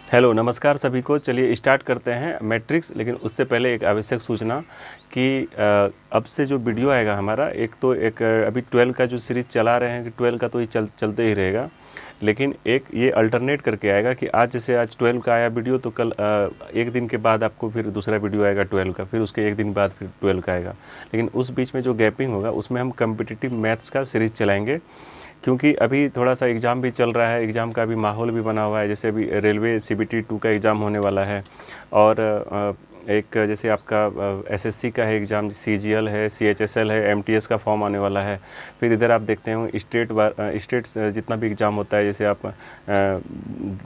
Hello नमस्कार सभी को। चलिए स्टार्ट करते हैं मैट्रिक्स। लेकिन उससे पहले एक आवश्यक सूचना कि अब से जो वीडियो आएगा हमारा एक अभी 12 का जो सीरीज़ चला रहे हैं कि 12 का तो ये चलते ही रहेगा, लेकिन एक ये अल्टरनेट करके आएगा कि आज जैसे आज 12 का आया वीडियो तो कल एक दिन के बाद आपको फिर दूसरा वीडियो आएगा 12 का, फिर उसके एक दिन बाद फिर 12 का आएगा। लेकिन उस बीच में जो गैपिंग होगा उसमें हम कम्पिटिटिव मैथ्स का सीरीज़ चलाएँगे, क्योंकि अभी थोड़ा सा एग्ज़ाम भी चल रहा है, एग्ज़ाम का भी माहौल भी बना हुआ है। जैसे अभी रेलवे CBT 2 का एग्ज़ाम होने वाला है, और एक जैसे आपका SSC का है एग्ज़ाम, CGL है, CHSL है, MTS का फॉर्म आने वाला है। फिर इधर आप देखते हैं स्टेट जितना भी एग्ज़ाम होता है, जैसे आप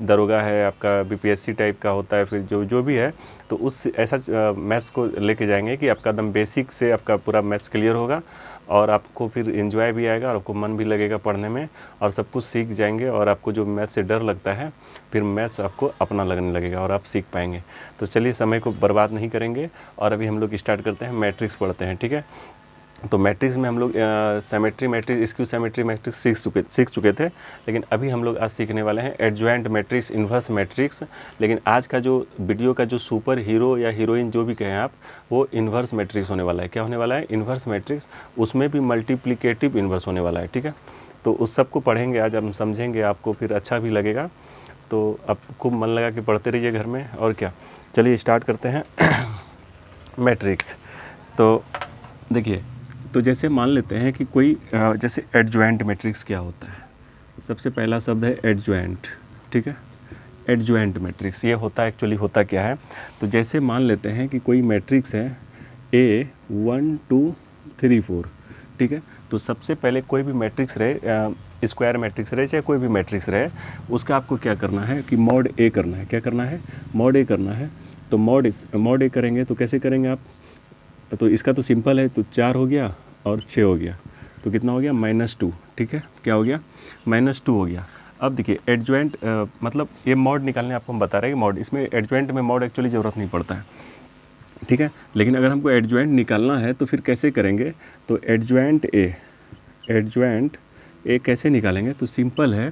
दरोगा है, आपका BPSC टाइप का होता है, फिर जो भी है, तो उस ऐसा मैथ्स को लेके जाएंगे कि आपका एकदम बेसिक से आपका पूरा मैथ्स क्लियर होगा, और आपको फिर एंजॉय भी आएगा और आपको मन भी लगेगा पढ़ने में, और सब कुछ सीख जाएंगे। और आपको जो मैथ्स से डर लगता है, फिर मैथ्स आपको अपना लगने लगेगा और आप सीख पाएंगे। तो चलिए समय को बर्बाद नहीं करेंगे, और अभी हम लोग स्टार्ट करते हैं, मैट्रिक्स पढ़ते हैं, ठीक है। तो मैट्रिक्स में हम लोग symmetry matrix, skew symmetry matrix सीख चुके थे, लेकिन अभी हम लोग आज सीखने वाले हैं एडजॉइंट मैट्रिक्स, इन्वर्स मैट्रिक्स। लेकिन आज का जो वीडियो का जो सुपर हीरो या हीरोइन जो भी कहें आप, वो इन्वर्स मैट्रिक्स होने वाला है। क्या होने वाला है? Inverse matrix. उसमें भी मल्टीप्लिकेटिव इन्वर्स होने वाला है, ठीक है। तो उस सब को पढ़ेंगे आज, हम समझेंगे, आपको फिर अच्छा भी लगेगा। तो अब खूब मन लगा के पढ़ते रहिए घर में, और क्या। चलिए स्टार्ट करते हैं मैट्रिक्स। तो देखिए, तो जैसे मान लेते हैं कि कोई जैसे एडजॉइंट मैट्रिक्स क्या होता है। सबसे पहला शब्द है एडजॉइंट, ठीक है। एडजॉइंट मैट्रिक्स ये होता है, एक्चुअली होता क्या है। तो जैसे मान लेते हैं कि कोई मैट्रिक्स है A1 2 3 4, ठीक है। तो सबसे पहले कोई भी मैट्रिक्स रहे, स्क्वायर मैट्रिक्स रहे चाहे कोई भी मैट्रिक्स रहे, उसका आपको क्या करना है कि मॉड A करना है। क्या करना है? मॉड A करना है। तो मॉड A करेंगे तो कैसे करेंगे आप? तो इसका तो सिंपल है, तो 4 हो गया और 6 हो गया, तो कितना हो गया? -2, ठीक है। क्या हो गया? -2 हो गया। अब देखिए एडजॉइंट मतलब ये मॉड निकालने आपको हम बता रहे हैं कि मॉड, इसमें एडजॉइंट में मॉड एक्चुअली ज़रूरत नहीं पड़ता है, ठीक है। लेकिन अगर हमको एडजॉइंट निकालना है तो फिर कैसे करेंगे? तो एडजॉइंट ए कैसे निकालेंगे? तो सिंपल है।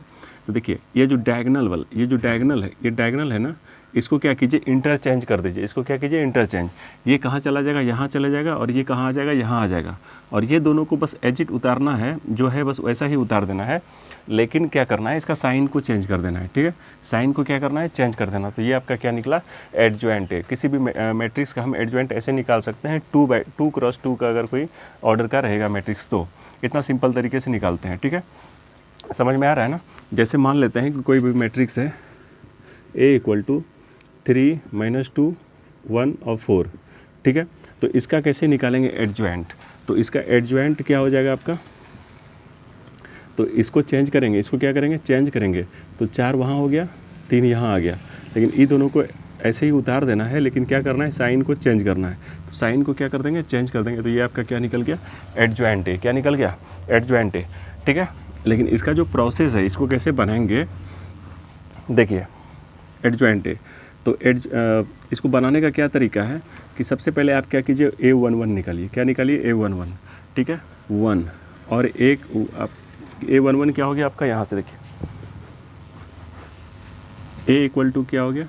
तो देखिए ये जो डायगनल है ना, इसको क्या कीजिए? इंटरचेंज कर दीजिए। इसको क्या कीजिए? इंटरचेंज। ये कहाँ चला जाएगा? यहाँ चला जाएगा, और ये कहाँ आ जाएगा? यहाँ आ जाएगा। और ये दोनों को बस एजिट उतारना है, जो है बस वैसा ही उतार देना है। लेकिन क्या करना है? इसका साइन को चेंज कर देना है, ठीक है। साइन को क्या करना है? चेंज कर देना। तो ये आपका क्या निकला? एडजॉइंट है। किसी भी मैट्रिक्स का हम एडजॉइंट ऐसे निकाल सकते हैं, 2x2 का अगर कोई ऑर्डर का रहेगा मैट्रिक्स, तो इतना सिंपल तरीके से निकालते हैं, ठीक है। समझ में आ रहा है ना? जैसे मान लेते हैं कि कोई भी मैट्रिक्स है A = 3 -2 1 और 4, ठीक है। तो इसका कैसे निकालेंगे एडजॉइंट? तो इसका एडजॉइंट क्या हो जाएगा आपका? तो इसको चेंज करेंगे, इसको क्या करेंगे? चेंज करेंगे। तो 4 वहाँ हो गया, 3 यहाँ आ गया। लेकिन ये दोनों को ऐसे ही उतार देना है, लेकिन क्या करना है? साइन को चेंज करना है। तो साइन को क्या कर देंगे? चेंज कर देंगे। तो ये आपका क्या निकल गया? एडजॉइंट है। क्या निकल गया? एडजॉइंट है, ठीक है। लेकिन इसका जो प्रोसेस है, इसको कैसे बनाएंगे? देखिए एडजॉइंट है, तो इसको बनाने का क्या तरीका है कि सबसे पहले आप क्या कीजिए? A11 निकालिए। क्या निकालिए? A11, ठीक है, 1। और एक आप A11 क्या हो गया आपका? यहाँ से देखिए A = क्या हो गया?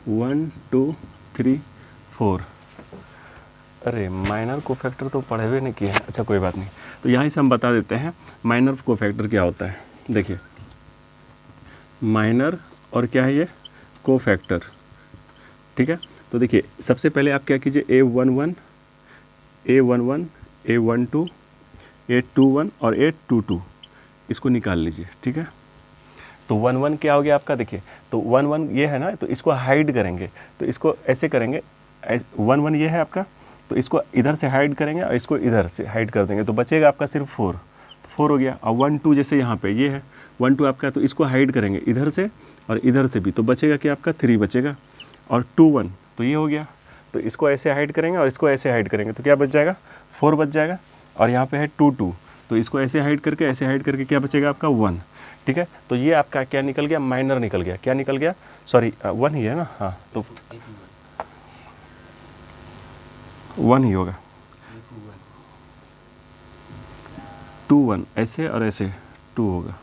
1 2 3 4। अरे माइनर को फैक्टर तो पढ़े हुए नहीं किए हैं। अच्छा कोई बात नहीं, तो यहाँ से हम बता देते हैं माइनर को फैक्टर क्या होता है। देखिए माइनर और क्या है ये? को फैक्टर, ठीक है। तो देखिए सबसे पहले आप क्या कीजिए? A11 A11 A12 A21 और A22 इसको निकाल लीजिए, ठीक है। तो 1 क्या हो गया आपका? देखिए तो 1 ये है ना, तो इसको हाइड करेंगे। तो इसको ऐसे करेंगे, 1 ये है आपका, तो इसको इधर से हाइड करेंगे और इसको इधर से हाइड कर देंगे, तो बचेगा आपका सिर्फ 4 हो गया। और 1 2 जैसे यहाँ पे ये है 1 2 आपका, तो इसको हाइड करेंगे इधर से और इधर से भी, तो बचेगा कि आपका 3 बचेगा। और 2 1 तो ये हो गया, तो इसको ऐसे हाइड करेंगे और इसको ऐसे हाइड करेंगे, तो क्या बच जाएगा? 4 बच जाएगा। और यहाँ पे है 2 2, तो इसको ऐसे हाइड करके क्या बचेगा आपका? 1, ठीक है। तो ये आपका क्या निकल गया? माइनर निकल गया। क्या निकल गया? सॉरी 1 ही है ना, हाँ, तो 1 ही होगा। 2 1 ऐसे और ऐसे 2 होगा,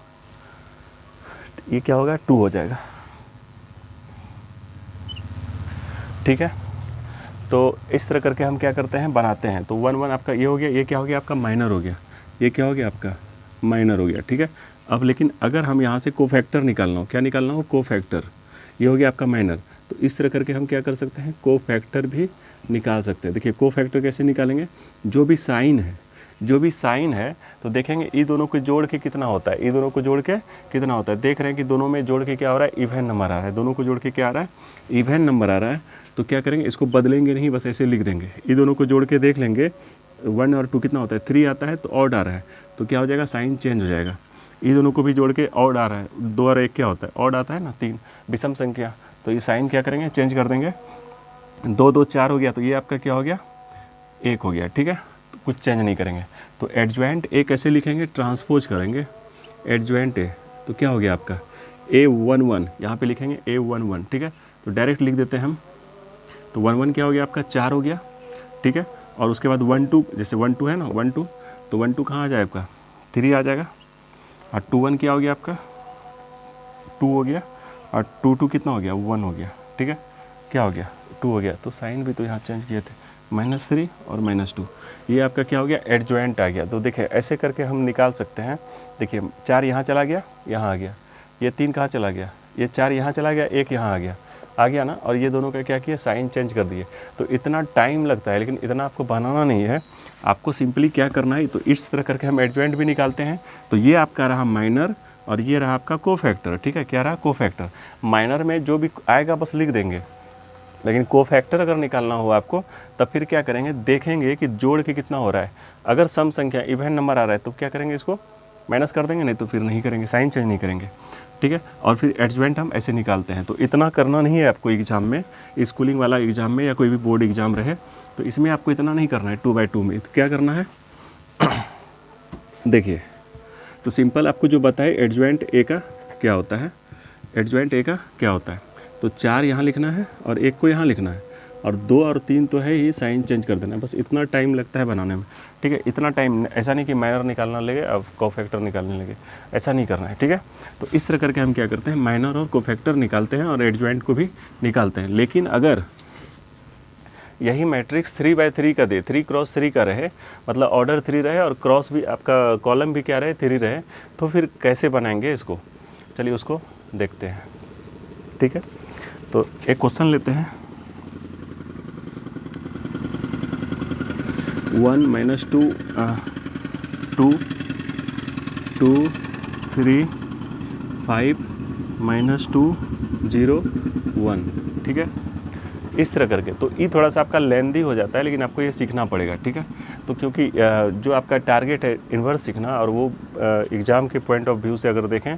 ये क्या होगा? 2 हो जाएगा। ठीक है। तो इस तरह करके हम क्या करते हैं, बनाते हैं। तो 1 1 आपका ये हो गया, ये क्या हो गया आपका माइनर हो गया, ये क्या हो गया आपका माइनर हो गया, ठीक है। अब लेकिन अगर हम यहाँ से कोफैक्टर निकालना हो, क्या निकालना हो, कोफैक्टर, ये हो गया आपका माइनर। तो इस तरह करके हम क्या कर सकते हैं, कोफैक्टर भी निकाल सकते हैं। देखिए कोफैक्टर कैसे निकालेंगे, जो भी साइन है तो देखेंगे ये दोनों को जोड़ के कितना होता है, ये दोनों को जोड़ के कितना होता है। देख रहे हैं कि दोनों में जोड़ के क्या हो रहा है, इवन नंबर आ रहा है। दोनों को जोड़ के क्या आ रहा है, इवन नंबर आ रहा है। तो क्या करेंगे, इसको बदलेंगे नहीं, बस ऐसे लिख देंगे। ये दोनों को जोड़ के देख लेंगे, 1 और 2 कितना होता है, 3 आता है, तो ऑड आ रहा है, तो क्या हो जाएगा, साइन चेंज हो जाएगा। ये दोनों को भी जोड़ के ऑड आ रहा है, 2 और 1 क्या होता है, ऑड आता है ना, 3 विषम संख्या। तो ये साइन क्या करेंगे, चेंज कर देंगे। 2 2 4 हो गया, तो ये आपका क्या हो गया, 1 हो गया, ठीक है। तो कुछ चेंज नहीं करेंगे। तो एडजॉइंट ए कैसे लिखेंगे, ट्रांसपोज करेंगे एडजॉइंट ए, तो क्या हो गया आपका A11, यहाँ पे लिखेंगे A11, ठीक है। तो डायरेक्ट लिख देते हैं हम। तो 1 1 क्या हो गया आपका, 4 हो गया, ठीक है। और उसके बाद 1 2, जैसे 1 2 है ना, 1 2, तो 1 2 कहाँ आ जाए आपका, 3 आ जाएगा। और 2 1 क्या हो गया आपका, 2 हो गया। और 2 2 कितना हो गया, 1 हो गया, ठीक है। क्या हो गया, 2 हो गया। तो साइन भी तो यहाँ चेंज किए थे, -3 और -2, ये आपका क्या हो गया, एडजॉइंट आ गया। तो देखिए ऐसे करके हम निकाल सकते हैं। देखिए 4 यहाँ चला गया, यहाँ आ गया, ये 3 कहाँ चला गया, ये 4 यहाँ चला गया, 1 यहाँ आ गया ना। और ये दोनों का क्या किया, साइन चेंज कर दिए। तो इतना टाइम लगता है, लेकिन इतना आपको बनाना नहीं है, आपको सिंपली क्या करना है। तो इस तरह करके हम एडजॉइंट भी निकालते हैं। तो ये आपका रहा माइनर और ये रहा आपका कोफैक्टर, ठीक है। क्या रहा, कोफैक्टर। माइनर में जो भी आएगा बस लिख देंगे, लेकिन कोफैक्टर अगर निकालना हो आपको, तब फिर क्या करेंगे, देखेंगे कि जोड़ के कितना हो रहा है। अगर सम संख्या इवन नंबर आ रहा है तो क्या करेंगे, इसको माइनस कर देंगे, नहीं तो फिर नहीं करेंगे, साइन चेंज नहीं करेंगे, ठीक है। और फिर एडजॉइंट हम ऐसे निकालते हैं। तो इतना करना नहीं है आपको एग्ज़ाम में, स्कूलिंग वाला एग्ज़ाम में या कोई भी बोर्ड एग्ज़ाम रहे, तो इसमें आपको इतना नहीं करना है 2/2 में। तो क्या करना है देखिए, तो सिंपल आपको जो बताए एडजॉइंट ए का क्या होता है, एडजॉइंट ए का क्या होता है। तो 4 यहाँ लिखना है और 1 को यहाँ लिखना है, और 2 और 3 तो है ही, साइन चेंज कर देना है। बस इतना टाइम लगता है बनाने में, ठीक है। इतना टाइम, ऐसा नहीं कि माइनर निकालना लगे अब कोफैक्टर निकालने लगे, ऐसा नहीं करना है, ठीक है। तो इस तरह करके हम क्या करते हैं, माइनर और कोफैक्टर निकालते हैं और एडजॉइंट को भी निकालते हैं। लेकिन अगर यही मैट्रिक्स 3/3 का दे, 3 क्रॉस 3 का रहे, मतलब ऑर्डर 3 रहे और क्रॉस भी आपका कॉलम भी क्या रहे, 3 रहे, तो फिर कैसे बनाएंगे इसको, चलिए उसको देखते हैं, ठीक है। तो एक क्वेश्चन लेते हैं, 1 -2 2 2 3 5 -2 0 1, ठीक है। इस तरह करके, तो ये थोड़ा सा आपका लेंदी हो जाता है, लेकिन आपको ये सीखना पड़ेगा, ठीक है। तो क्योंकि जो आपका टारगेट है इन्वर्स सीखना, और वो एग्ज़ाम के पॉइंट ऑफ व्यू से अगर देखें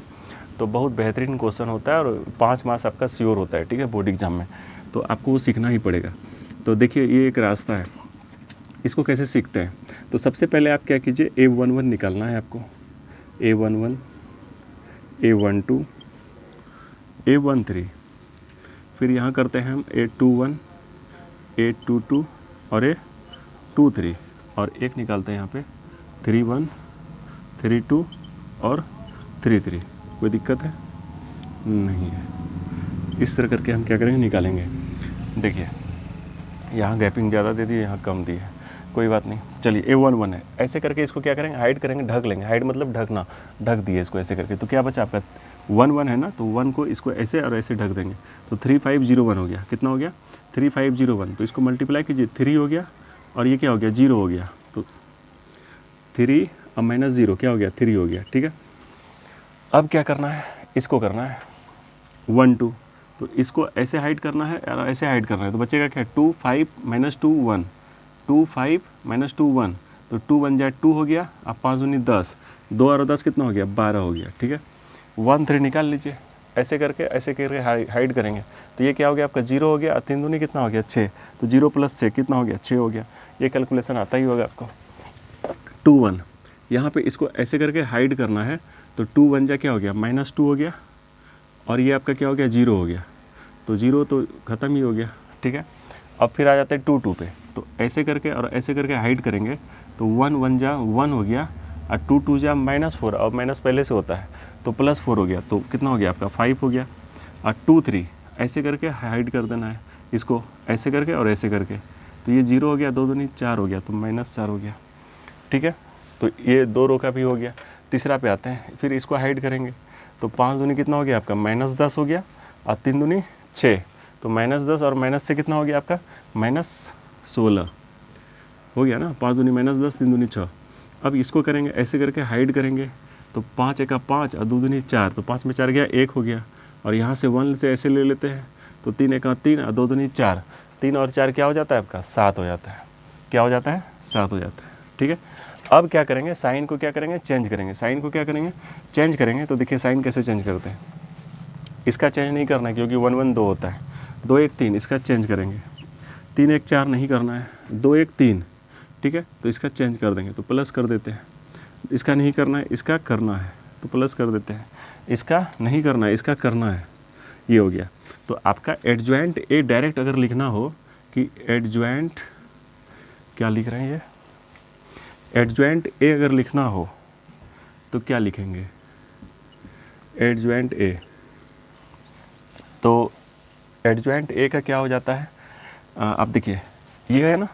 तो बहुत बेहतरीन क्वेश्चन होता है और 5 मार्क्स आपका श्योर होता है, ठीक है, बोर्ड एग्जाम में। तो आपको वो सीखना ही पड़ेगा। तो देखिए ये एक रास्ता है, इसको कैसे सीखते हैं। तो सबसे पहले आप क्या कीजिए, A11 निकालना है आपको, A11 A12 A13, फिर यहाँ करते हैं हम A21 A22 और A23, और एक निकालते हैं यहाँ पे 31 32 और 33। कोई दिक्कत है नहीं है। इस तरह करके हम क्या करेंगे, निकालेंगे। देखिए यहाँ गैपिंग ज़्यादा दे दी है, यहाँ कम दी है, कोई बात नहीं। चलिए A11 है, ऐसे करके इसको क्या करेंगे, हाइड करेंगे, ढक लेंगे। हाइड मतलब ढकना, ढक दिए इसको ऐसे करके। तो क्या बचा आपका 1 1 है ना, तो 1 को इसको ऐसे और ऐसे ढक देंगे। तो 3501 हो गया, कितना हो गया 3501। तो इसको मल्टीप्लाई कीजिए, 3 हो गया और ये क्या हो गया 0 हो गया। तो 3 और -0 क्या हो गया 3 हो गया, ठीक है। अब क्या करना है, इसको करना है 1 2, तो इसको ऐसे हाइड करना है और ऐसे हाइड करना है। तो बचेगा क्या 2 5 -2 1, 2 5 -2 1, तो 2 1 जा 2 हो गया। अब 5 दूनी 10, 2 और 10 कितना हो गया 12 हो गया, ठीक है। 1 3 निकाल लीजिए, ऐसे करके हाइड करेंगे। तो ये क्या हो गया आपका 0 हो गया, 3 दूनी कितना हो गया 6, तो 0 + 6 कितना हो गया 6 हो गया। ये कैलकुलेशन आता ही होगा आपको। 2 1 यहाँ पे इसको ऐसे करके हाइड करना है। तो 2 1 जा क्या हो गया -2 हो गया, और ये आपका क्या हो गया 0 हो गया। तो 0 तो ख़त्म ही हो गया, ठीक है। अब फिर आ जाते हैं 2 2 पे, तो ऐसे करके और ऐसे करके हाइड करेंगे। तो 1 1 जा 1 हो गया, और 2 2 जा -4, और माइनस पहले से होता है तो +4 हो गया। तो कितना हो गया आपका 5 हो गया। और 2 3 ऐसे करके हाइड कर देना है। इसको ऐसे करके और ऐसे करके, तो ये 0 हो गया, 2 दूनी 4 हो गया, तो -4 हो गया, ठीक है। तो ये 2 रो का भी हो गया। तीसरा पे आते हैं, फिर इसको हाइड करेंगे, तो 5 दूनी कितना हो गया आपका -10 हो गया, और 3 दूनी 6, तो -10 और माइनस से कितना हो गया आपका -16 हो गया ना। 5 दूनी -10, 3 दूनी 6। अब इसको करेंगे ऐसे करके हाइड करेंगे, तो 5 एका 5 और 2 दूनी 4, तो 5 में 4 गया 1 हो गया, और यहाँ से 1 से ऐसे ले लेते हैं, तो 3 एका 3 और 2 दूनी 4, 3 और 4 क्या हो जाता है आपका 7 हो जाता है। क्या हो जाता है 7 हो जाता है, ठीक है। अब क्या करेंगे, साइन को क्या करेंगे चेंज करेंगे, साइन को क्या करेंगे चेंज करेंगे। तो देखिए साइन कैसे चेंज करते हैं, इसका चेंज नहीं करना है क्योंकि 1 1 2 होता है, 2 1 3 इसका चेंज करेंगे, 3 1 4 नहीं करना है, 2 1 3, ठीक है। तो इसका चेंज कर देंगे, तो प्लस कर देते हैं। इसका नहीं करना है, इसका करना है, तो प्लस कर देते हैं। इसका नहीं करना है, इसका करना है, ये हो गया। तो आपका एडजॉइंट ए डायरेक्ट अगर लिखना हो कि एडजॉइंट क्या लिख रहे हैं, ये एडजॉइंट ए अगर लिखना हो तो क्या लिखेंगे एडजॉइंट ए। तो एडजॉइंट ए का क्या हो जाता है, आप देखिए ये है ना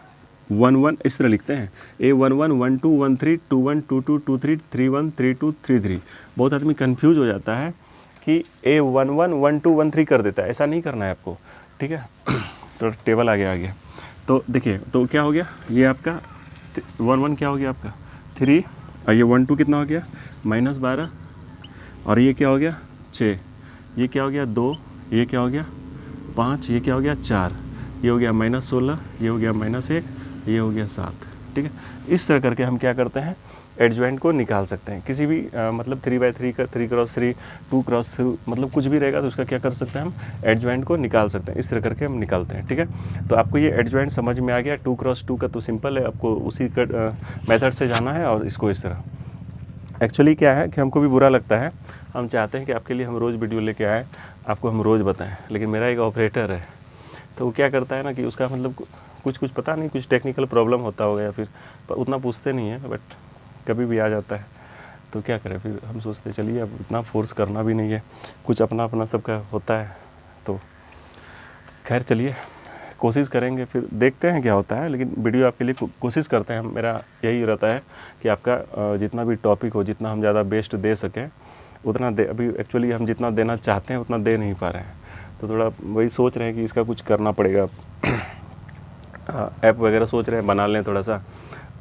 1 1 इस तरह लिखते हैं, A1 1 1 2 1 3 2 1 2 2 2 3 3 1 3 2 3 3। बहुत आदमी कंफ्यूज हो जाता है कि A1 1 1 2 1 3 कर देता है, ऐसा नहीं करना है आपको, ठीक है। तो टेबल आ गया। तो देखिए तो क्या हो गया, ये आपका 1 1 क्या हो गया आपका 3, और ये 1 2 कितना हो गया -12, और ये क्या हो गया 6, ये क्या हो गया 2, ये क्या हो गया 5, ये क्या हो गया 4, ये हो गया -16, ये हो गया -1, ये हो गया 7, ठीक है। इस तरह करके हम क्या करते हैं एडजॉइंट को निकाल सकते हैं। किसी भी मतलब 3x3 का 3x3 2x2 मतलब कुछ भी रहेगा तो उसका क्या कर सकते हैं हम एडजॉइंट को निकाल सकते हैं। इस तरह करके हम निकालते हैं, ठीक है। तो आपको ये एडजॉइंट समझ में आ गया। 2x2 का तो सिंपल है, आपको उसी मेथड से जाना है, और इसको इस तरह एक्चुअली क्या है कि हमको भी बुरा लगता है, हम चाहते हैं कि आपके लिए हम रोज़ वीडियो लेके आएँ, आपको हम रोज़ बताएं, लेकिन मेरा एक ऑपरेटर है तो वो क्या करता है ना कि उसका मतलब कुछ पता नहीं, कुछ टेक्निकल प्रॉब्लम होता होगा या फिर उतना पूछते नहीं है, बट कभी भी आ जाता है तो क्या करें। फिर हम सोचते चलिए अब इतना फोर्स करना भी नहीं है, कुछ अपना सबका होता है। तो खैर चलिए कोशिश करेंगे, फिर देखते हैं क्या होता है, लेकिन वीडियो आपके लिए कोशिश करते हैं। मेरा यही रहता है कि आपका जितना भी टॉपिक हो, जितना हम ज़्यादा बेस्ट दे सकें उतना दे। अभी एक्चुअली हम जितना देना चाहते हैं उतना दे नहीं पा रहे हैं, तो थोड़ा वही सोच रहे हैं कि इसका कुछ करना पड़ेगा। ऐप वगैरह सोच रहे हैं बना लें थोड़ा सा,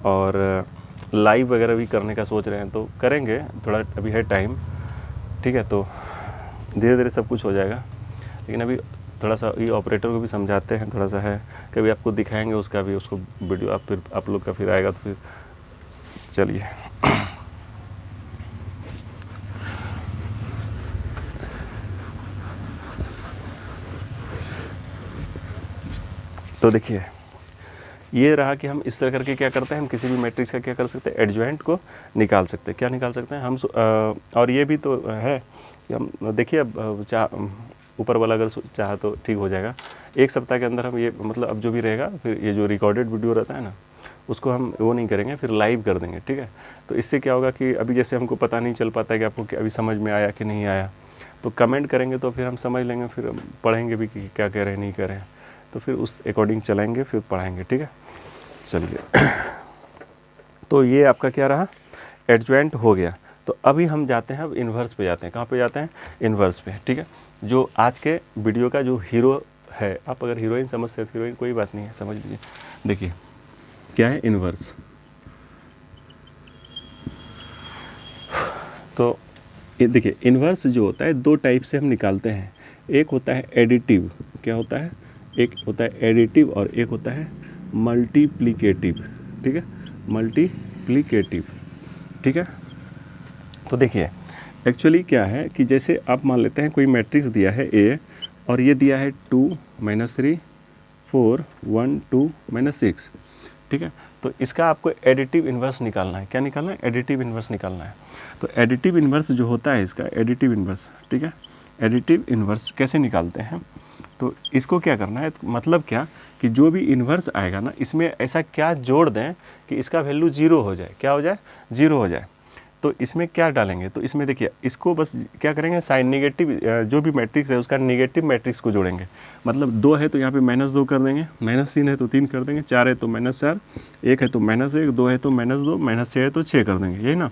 और लाइव वगैरह भी करने का सोच रहे हैं, तो करेंगे, थोड़ा अभी है टाइम, ठीक है। तो धीरे धीरे सब कुछ हो जाएगा, लेकिन अभी थोड़ा सा ये ऑपरेटर को भी समझाते हैं, थोड़ा सा है, कभी आपको दिखाएंगे उसका भी, उसको वीडियो फिर आप लोग का फिर आएगा। तो फिर चलिए तो देखिए ये रहा कि हम इस तरह करके क्या करते हैं, हम किसी भी मैट्रिक्स का क्या कर सकते हैं एडजॉइंट को निकाल सकते हैं। क्या निकाल सकते हैं हम और ये भी तो है कि हम देखिए अब ऊपर वाला अगर चाहा तो ठीक हो जाएगा। 1 सप्ताह के अंदर हम ये मतलब अब जो भी रहेगा फिर ये जो रिकॉर्डेड वीडियो रहता है ना उसको हम वो नहीं करेंगे, फिर लाइव कर देंगे, ठीक है। तो इससे क्या होगा कि अभी जैसे हमको पता नहीं चल पाता है कि आपको अभी समझ में आया कि नहीं आया, तो कमेंट करेंगे तो फिर हम समझ लेंगे, फिर हम पढ़ेंगे भी कि क्या कह रहे हैं नहीं कह रहे हैं, तो फिर उस अकॉर्डिंग चलाएंगे, फिर पढ़ाएंगे, ठीक है। चलिए तो ये आपका क्या रहा एडजॉइंट हो गया। तो अभी हम जाते हैं, अब इन्वर्स पे जाते हैं। कहाँ पे जाते हैं इन्वर्स पे, ठीक है। जो आज के वीडियो का जो हीरो है, आप अगर हीरोइन समझते हैं हीरोइन कोई बात नहीं है, समझ लीजिए। देखिए क्या है इन्वर्स, तो ये देखिए इन्वर्स जो होता है 2 टाइप से हम निकालते हैं। एक होता है एडिटिव, क्या होता है, एक होता है एडिटिव और एक होता है मल्टीप्लिकेटिव, ठीक है, मल्टीप्लिकेटिव, ठीक है। तो देखिए एक्चुअली क्या है कि जैसे आप मान लेते हैं कोई मैट्रिक्स दिया है ए, और ये दिया है 2 -3 4 1 2 -6, ठीक है। तो इसका आपको एडिटिव इन्वर्स निकालना है। क्या निकालना है, एडिटिव इन्वर्स निकालना है। तो एडिटिव इन्वर्स जो होता है इसका एडिटिव इन्वर्स, ठीक है, एडिटिव इन्वर्स कैसे निकालते हैं, तो इसको क्या करना है, मतलब क्या कि जो भी इन्वर्स आएगा ना इसमें ऐसा क्या जोड़ दें कि इसका वैल्यू 0 हो जाए, क्या हो जाए 0 हो जाए। तो इसमें क्या डालेंगे, तो इसमें देखिए इसको बस क्या करेंगे, साइन नेगेटिव जो भी मैट्रिक्स है उसका नेगेटिव मैट्रिक्स को जोड़ेंगे। मतलब 2 है तो यहाँ पे -2 कर देंगे, -3 है तो 3 कर देंगे, 4 है तो -4, 1 है तो -1, 2 है तो -2, -6 है तो 6 कर देंगे। यही ना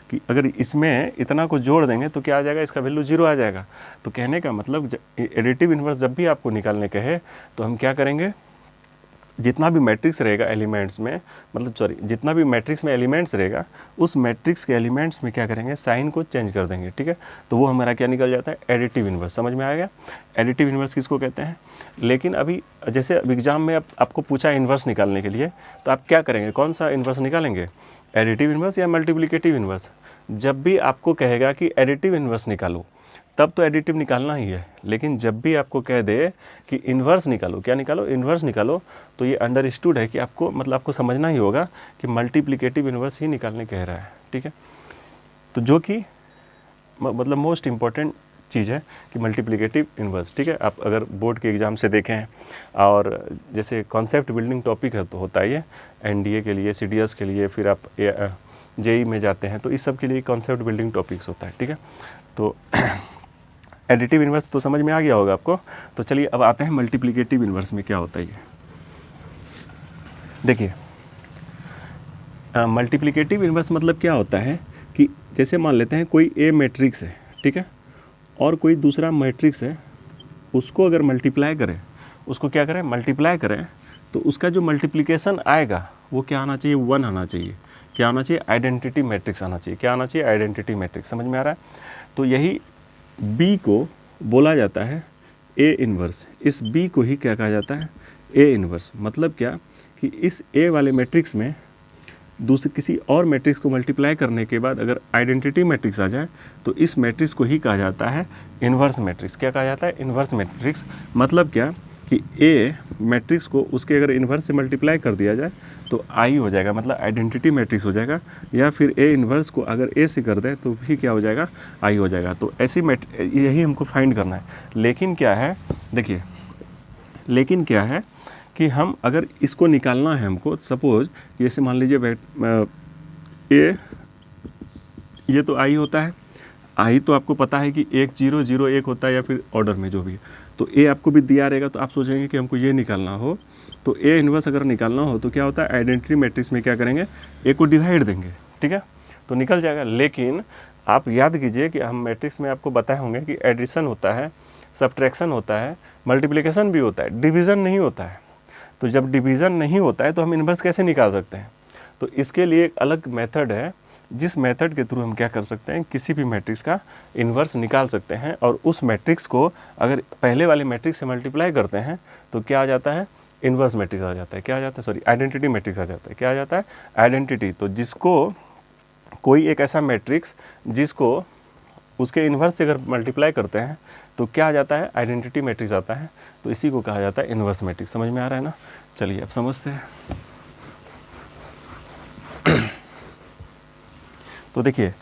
कि अगर इसमें इतना को जोड़ देंगे तो क्या आ जाएगा, इसका वैल्यू 0 आ जाएगा। तो कहने का मतलब एडिटिव इन्वर्स जब भी आपको निकालने कहे तो हम क्या करेंगे, जितना भी मैट्रिक्स रहेगा एलिमेंट्स में, मतलब सॉरी जितना भी मैट्रिक्स में एलिमेंट्स रहेगा उस मैट्रिक्स के एलिमेंट्स में क्या करेंगे, साइन को चेंज कर देंगे। ठीक है, तो वो हमारा क्या निकल जाता है, एडिटिव इन्वर्स। समझ में आ गया, एडिटिव इन्वर्स किसको कहते हैं। लेकिन अभी जैसे एग्जाम में आपको पूछा इन्वर्स निकालने के लिए, तो आप क्या करेंगे, कौन सा इन्वर्स निकालेंगे, एडिटिव इन्वर्स या मल्टीप्लिकेटिव इन्वर्स। जब भी आपको कहेगा कि एडिटिव इन्वर्स निकालो तब तो एडिटिव निकालना ही है, लेकिन जब भी आपको कह दे कि इन्वर्स निकालो, क्या निकालो, इन्वर्स निकालो, तो ये अंडरस्टूड है कि आपको मतलब आपको समझना ही होगा कि मल्टीप्लिकेटिव इन्वर्स ही निकालने कह रहा है। ठीक है, तो जो कि मतलब मोस्ट इम्पॉर्टेंट चीज़ है कि मल्टीप्लिकेटिव इन्वर्स। ठीक है, आप अगर बोर्ड के एग्ज़ाम से देखें और जैसे कॉन्सेप्ट बिल्डिंग टॉपिक है तो होता है ये NDA के लिए, CDS के लिए, फिर आप JEE में जाते हैं तो इस सब के लिए कॉन्सेप्ट बिल्डिंग टॉपिक्स होता है। ठीक है, तो एडिटिव इन्वर्स तो समझ में आ गया होगा आपको। तो चलिए अब आते हैं मल्टीप्लिकेटिव इन्वर्स में क्या होता है ये देखिए। मल्टीप्लिकेटिव इन्वर्स मतलब क्या होता है कि जैसे मान लेते हैं कोई A मैट्रिक्स है, ठीक है, और कोई दूसरा मैट्रिक्स है, उसको अगर मल्टीप्लाई करें, उसको क्या करें, मल्टीप्लाई करें, तो उसका जो मल्टीप्लिकेशन आएगा वो क्या आना चाहिए, 1 आना चाहिए। क्या आना चाहिए, आइडेंटिटी मैट्रिक्स आना चाहिए। क्या आना चाहिए, आइडेंटिटी मैट्रिक्स। समझ में आ रहा है। तो यही B को बोला जाता है A इन्वर्स। इस B को ही क्या कहा जाता है, A इन्वर्स। मतलब क्या कि इस A वाले मैट्रिक्स में दूसरे किसी और मैट्रिक्स को मल्टीप्लाई करने के बाद अगर आइडेंटिटी मैट्रिक्स आ जाए तो इस मैट्रिक्स को ही कहा जाता है इन्वर्स मैट्रिक्स। क्या कहा जाता है, इन्वर्स मैट्रिक्स। मतलब क्या कि A मैट्रिक्स को उसके अगर इन्वर्स से मल्टीप्लाई कर दिया जाए तो I हो जाएगा, मतलब आइडेंटिटी मैट्रिक्स हो जाएगा। या फिर A इन्वर्स को अगर A से कर दें तो भी क्या हो जाएगा, I हो जाएगा। तो ऐसी यही हमको फाइंड करना है। लेकिन क्या है, देखिए, लेकिन क्या है कि हम अगर इसको निकालना है हमको, सपोज जैसे मान लीजिए A ये तो I होता है, I तो आपको पता है कि 1 0 0 1 होता है या फिर ऑर्डर में जो भी है। तो A आपको भी दिया रहेगा तो आप सोचेंगे कि हमको ये निकालना हो, तो A इन्वर्स अगर निकालना हो तो क्या होता है, आइडेंटिटी मैट्रिक्स में क्या करेंगे, A को डिवाइड देंगे। ठीक है, तो निकल जाएगा। लेकिन आप याद कीजिए कि हम मैट्रिक्स में आपको बताए होंगे कि एडिशन होता है, सब्ट्रैक्शन होता है, मल्टीप्लिकेशन भी होता है, डिवीज़न नहीं होता है। तो जब डिवीज़न नहीं होता है तो हम इन्वर्स कैसे निकाल सकते हैं। तो इसके लिए एक अलग मेथड है, जिस मेथड के थ्रू हम क्या कर सकते हैं, किसी भी मैट्रिक्स का इन्वर्स निकाल सकते हैं। और उस मैट्रिक्स को अगर पहले वाले मैट्रिक्स से मल्टीप्लाई करते हैं तो क्या आ जाता है, इन्वर्स मैट्रिक्स आ जाता है। क्या आ जाता है, सॉरी, आइडेंटिटी मैट्रिक्स आ जाता है। क्या आ जाता है, आइडेंटिटी। तो जिसको कोई एक ऐसा मैट्रिक्स जिसको उसके इन्वर्स से अगर मल्टीप्लाई करते हैं तो क्या आ जाता है, आइडेंटिटी मैट्रिक्स आता है। तो इसी को कहा जाता है इन्वर्स मैट्रिक्स। समझ में आ रहा है ना। चलिए अब समझते हैं। तो देखिए,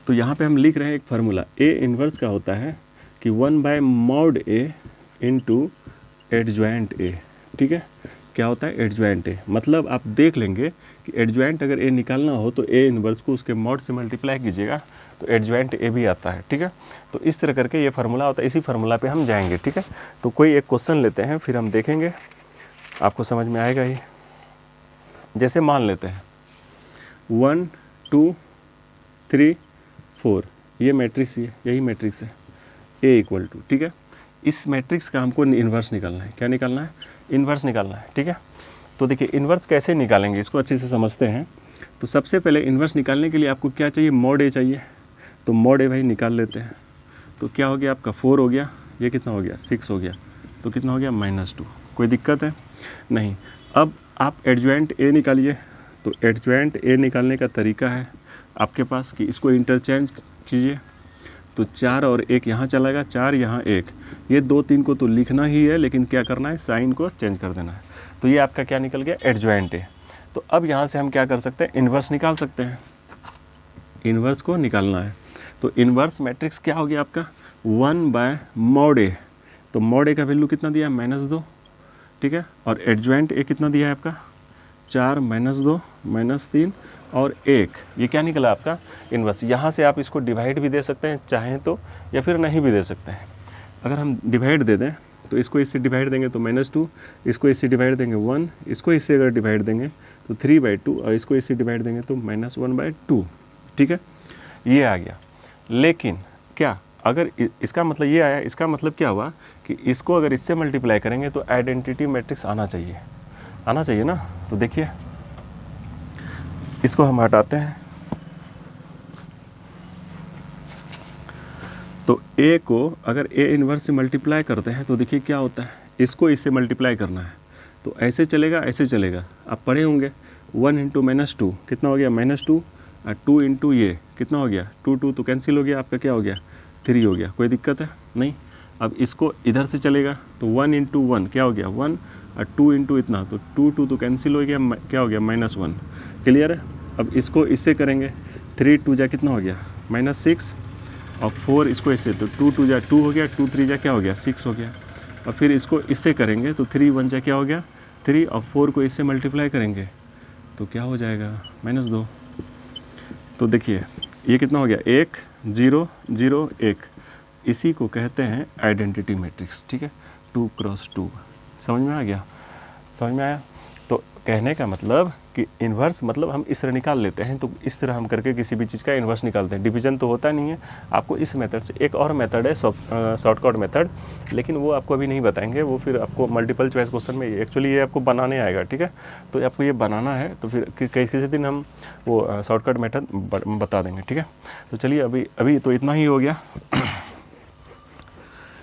तो यहाँ पे हम लिख रहे हैं एक फार्मूला, A इन्वर्स का होता है कि 1/mod A into adjoint A। ठीक है, क्या होता है, एडजॉइंट A। मतलब आप देख लेंगे कि एडजॉइंट अगर A निकालना हो तो A इन्वर्स को उसके मॉड से मल्टीप्लाई कीजिएगा तो एडजॉइंट A भी आता है। ठीक है, तो इस तरह करके ये फार्मूला होता है, इसी फार्मूला पे हम जाएंगे। ठीक है, तो कोई एक क्वेश्चन लेते हैं फिर हम देखेंगे, आपको समझ में आएगा ही। जैसे मान लेते हैं 1 2 3 4, ये मैट्रिक्स, यही मैट्रिक्स है A = ठीक है। इस मैट्रिक्स का हमको इन्वर्स निकालना है। क्या निकालना है, इन्वर्स निकालना है। ठीक है, तो देखिए इन्वर्स कैसे निकालेंगे इसको अच्छे से समझते हैं। तो सबसे पहले इन्वर्स निकालने के लिए आपको क्या चाहिए, mod A चाहिए। तो mod A भाई निकाल लेते हैं। तो क्या हो गया आपका, 4 हो गया, ये कितना हो गया, 6 हो गया, तो कितना हो गया, -2। कोई दिक्कत है नहीं। अब आप एडजॉइंट A निकालिए। तो एडजॉइंट A निकालने का तरीका है आपके पास कि इसको इंटरचेंज कीजिए। तो 4 और 1 यहाँ चला गया, 4 यहाँ 1, ये 2 3 को तो लिखना ही है, लेकिन क्या करना है, साइन को चेंज कर देना है। तो ये आपका क्या निकल गया, एडजॉइंट A। तो अब यहाँ से हम क्या कर सकते हैं, इन्वर्स निकाल सकते हैं। इन्वर्स को निकालना है तो इन्वर्स मैट्रिक्स क्या हो गया आपका, 1/mod A। तो mod A का वैल्यू कितना दिया, -2। ठीक है, और एडजॉइंट A कितना दिया है आपका, 4 -2 -3 और 1, ये क्या निकला आपका इन्वर्स। यहाँ से आप इसको डिवाइड भी दे सकते हैं चाहें तो, या फिर नहीं भी दे सकते हैं। अगर हम डिवाइड दे दें तो इसको इससे डिवाइड देंगे तो -2, इसको इससे डिवाइड देंगे 1, इसको इससे अगर डिवाइड देंगे तो 3/2, और इसको इससे डिवाइड देंगे तो -1/2। ठीक है, ये आ गया। लेकिन क्या अगर इसका मतलब ये आया, इसका मतलब क्या हुआ कि इसको अगर इससे मल्टीप्लाई करेंगे तो आइडेंटिटी मैट्रिक्स आना चाहिए ना। तो देखिए इसको हम हटाते हैं, तो A को अगर A इन्वर्स से मल्टीप्लाई करते हैं तो देखिए क्या होता है, इसको इससे मल्टीप्लाई करना है तो ऐसे चलेगा, ऐसे चलेगा। आप पढ़े होंगे 1 × -2 कितना हो गया -2, और 2 × ये कितना हो गया 2 तो कैंसिल हो गया, आपका क्या हो गया 3 हो गया। कोई दिक्कत है नहीं। अब इसको इधर से चलेगा तो 1 × 1 क्या हो गया 1, और 2 × इतना तो 2 तो कैंसिल हो गया, क्या हो गया -1। क्लियर है। अब इसको इससे करेंगे, 3 × 2 कितना हो गया -6, और 4 इसको इससे तो 2 × 2 2 हो गया, 2 × 3 क्या हो गया 6 हो गया। और फिर इसको इससे करेंगे तो 3 × 1 क्या हो गया 3, और 4 को इससे मल्टीप्लाई करेंगे तो क्या हो जाएगा -2। तो देखिए ये कितना हो गया 1 0 0 1, इसी को कहते हैं आइडेंटिटी मैट्रिक्स। ठीक है, 2 × 2। समझ में आ गया, समझ में आया। तो कहने का मतलब कि इन्वर्स मतलब हम इस तरह निकाल लेते हैं, तो इस तरह हम करके किसी भी चीज़ का इन्वर्स निकालते हैं। डिवीजन तो होता नहीं है, आपको इस मेथड से, एक और मेथड है शॉर्टकट मेथड, लेकिन वो आपको अभी नहीं बताएंगे, वो फिर आपको मल्टीपल चॉइस क्वेश्चन में एक्चुअली ये आपको बनाने आएगा। ठीक है, तो आपको ये बनाना है तो फिर किसी दिन हम वो शॉर्टकट मेथड बता देंगे। ठीक है, तो चलिए अभी तो इतना ही हो गया।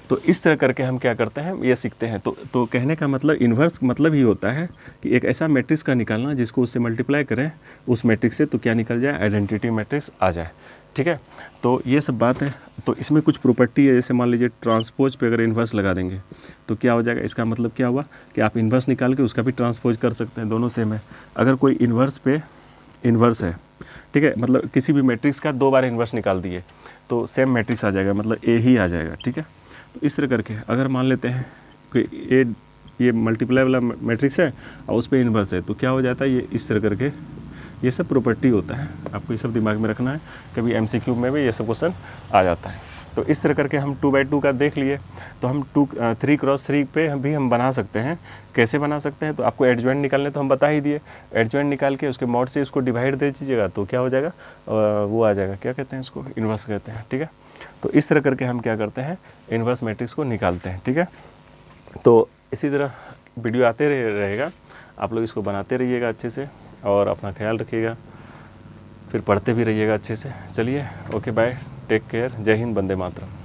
तो इस तरह करके हम क्या करते हैं, ये सीखते हैं। तो कहने का मतलब इन्वर्स मतलब ही होता है कि एक ऐसा मैट्रिक्स का निकालना जिसको उससे मल्टीप्लाई करें उस मैट्रिक्स से, तो क्या निकल जाए आइडेंटिटी मैट्रिक्स आ जाए। ठीक है, तो ये सब बात है। तो इसमें कुछ प्रॉपर्टी है, जैसे मान लीजिए ट्रांसपोज पे अगर इन्वर्स लगा देंगे तो क्या हो जाएगा। इसका मतलब क्या हुआ कि आप इन्वर्स निकाल के उसका भी ट्रांसपोज कर सकते हैं, दोनों सेम है। अगर कोई इन्वर्स पे इन्वर्स है, ठीक है, मतलब किसी भी मैट्रिक्स का 2 बार इन्वर्स निकाल दिए तो सेम मैट्रिक्स आ जाएगा, मतलब ए ही आ जाएगा। ठीक है, तो इस तरह करके अगर मान लेते हैं कि ये मल्टीप्लाई वाला मैट्रिक्स है और उस पर इन्वर्स है तो क्या हो जाता है, ये इस तरह करके ये सब प्रॉपर्टी होता है। आपको ये सब दिमाग में रखना है, कभी MCQ में भी ये सब क्वेश्चन आ जाता है। तो इस तरह करके हम 2/2 का देख लिए। तो हम 3 × 3 पे भी हम बना सकते हैं। कैसे बना सकते हैं, तो आपको एडजॉइंट निकालने तो हम बता ही दिए। एडजॉइंट निकाल के उसके मॉड से उसको डिवाइड दे दीजिएगा तो क्या हो जाएगा, वो आ जाएगा, क्या कहते हैं इसको, इन्वर्स कहते हैं। ठीक है, तो इस तरह करके हम क्या करते हैं, इन्वर्स मैट्रिक्स को निकालते हैं। ठीक है, तो इसी तरह वीडियो आते रहेगा, आप लोग इसको बनाते रहिएगा अच्छे से और अपना ख्याल रखिएगा, फिर पढ़ते भी रहिएगा अच्छे से। चलिए, ओके, बाय, टेक केयर, जय हिंद, वंदे मातरम।